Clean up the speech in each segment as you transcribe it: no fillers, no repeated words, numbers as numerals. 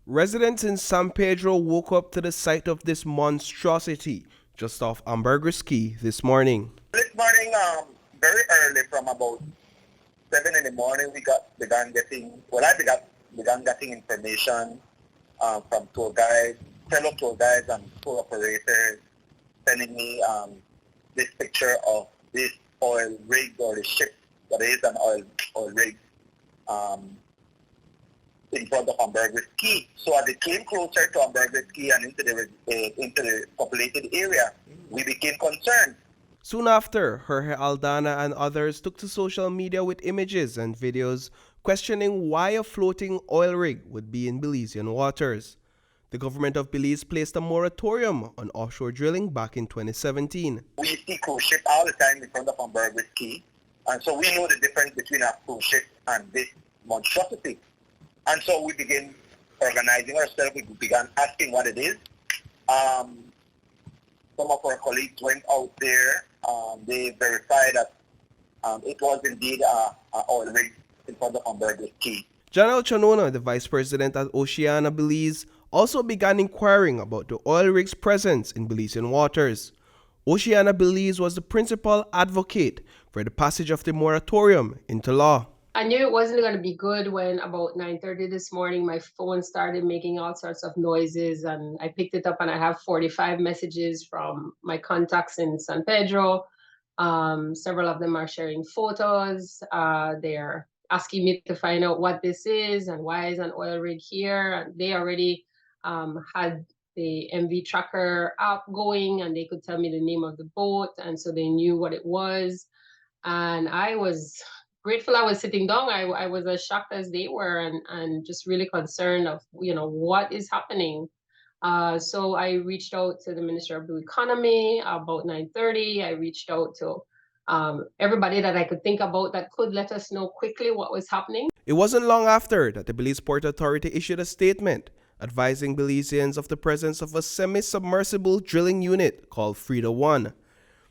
Residents in San Pedro woke up to the sight of this monstrosity just off Ambergris Key this morning. This morning, very early, from about 7 in the morning, I began getting information from tour guides, fellow tour guides and tour operators, sending me this picture of this oil rig, or the ship that is an oil rig, in front of Ambergris Key. So as it came closer to Ambergris Key and into the populated area, we became concerned. Soon after, Jorge Aldana and others took to social media with images and videos questioning why a floating oil rig would be in Belizean waters. The government of Belize placed a moratorium on offshore drilling back in 2017. We see cruise ships all the time in front of Ambergris Key, and so we know the difference between a cruise ship and this monstrosity. And so we began organizing ourselves. We began asking what it is. Some of our colleagues went out there. They verified that it was indeed an oil rig in front of Ambergris Key. Janelle Chanona, the vice president at Oceana Belize, also began inquiring about the oil rig's presence in Belizean waters. Oceana Belize was the principal advocate for the passage of the moratorium into law. I knew it wasn't going to be good when about 9:30 this morning, my phone started making all sorts of noises, and I picked it up and I have 45 messages from my contacts in San Pedro. Several of them are sharing photos. They're asking me to find out what this is and why is an oil rig here. And they already had the MV Tracker app going, and they could tell me the name of the boat, and so they knew what it was. And I was grateful I was sitting down. I was as shocked as they were, and just really concerned of, what is happening. So I reached out to the Minister of Blue Economy about 9:30. I reached out to everybody that I could think about that could let us know quickly what was happening. It wasn't long after that the Belize Port Authority issued a statement advising Belizeans of the presence of a semi-submersible drilling unit called Frida 1.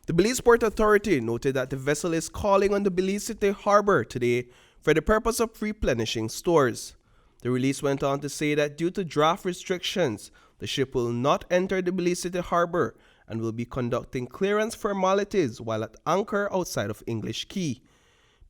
The Belize Port Authority noted that the vessel is calling on the Belize City Harbor today for the purpose of replenishing stores. The release went on to say that due to draft restrictions, the ship will not enter the Belize City Harbor and will be conducting clearance formalities while at anchor outside of English Key.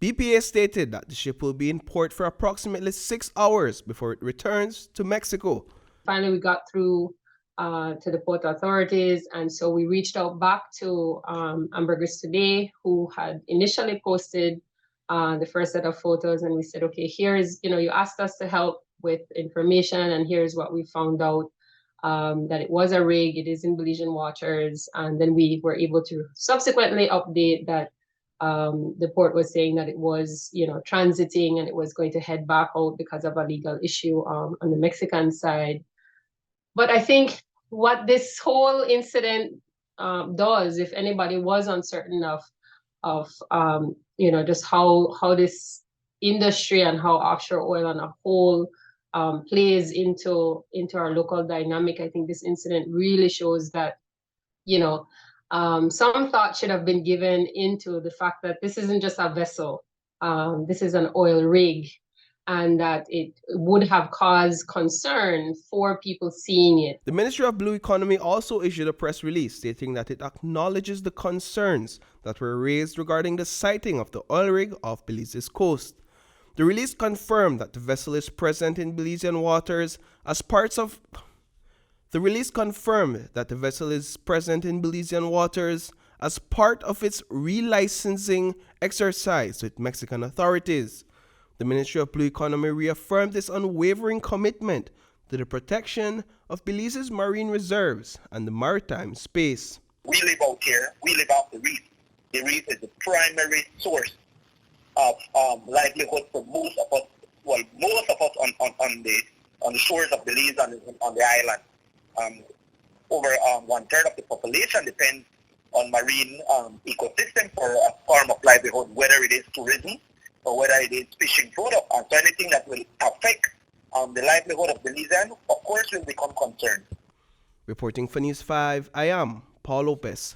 BPA stated that the ship will be in port for approximately 6 hours before it returns to Mexico. Finally, we got through to the port authorities, and so we reached out back to Ambergris today, who had initially posted the first set of photos, and we said, okay, here's, you asked us to help with information, and here's what we found out, that it was a rig, it is in Belizean waters, and then we were able to subsequently update that the port was saying that it was, transiting, and it was going to head back out because of a legal issue on the Mexican side. But I think what this whole incident does, if anybody was uncertain of just how this industry and how offshore oil on a whole plays into our local dynamic, I think this incident really shows that, some thought should have been given into the fact that this isn't just a vessel, this is an oil rig, and that it would have caused concern for people seeing it. The Ministry of Blue Economy also issued a press release stating that it acknowledges the concerns that were raised regarding the sighting of the oil rig off Belize's coast. The release confirmed that the vessel is present in Belizean waters as part of its relicensing exercise with Mexican authorities. The Ministry of Blue Economy reaffirmed its unwavering commitment to the protection of Belize's marine reserves and the maritime space. We live out here. We live off the reef. The reef is the primary source of livelihood for most of us. Well, most of us on the shores of Belize and on the island. Over 1/3 of the population depends on marine ecosystem for a form of livelihood, whether it is tourism or whether it is fishing product. And so anything that will affect the livelihood of Belizean, of course, will become concerned. Reporting for News 5, I am Paul Lopez.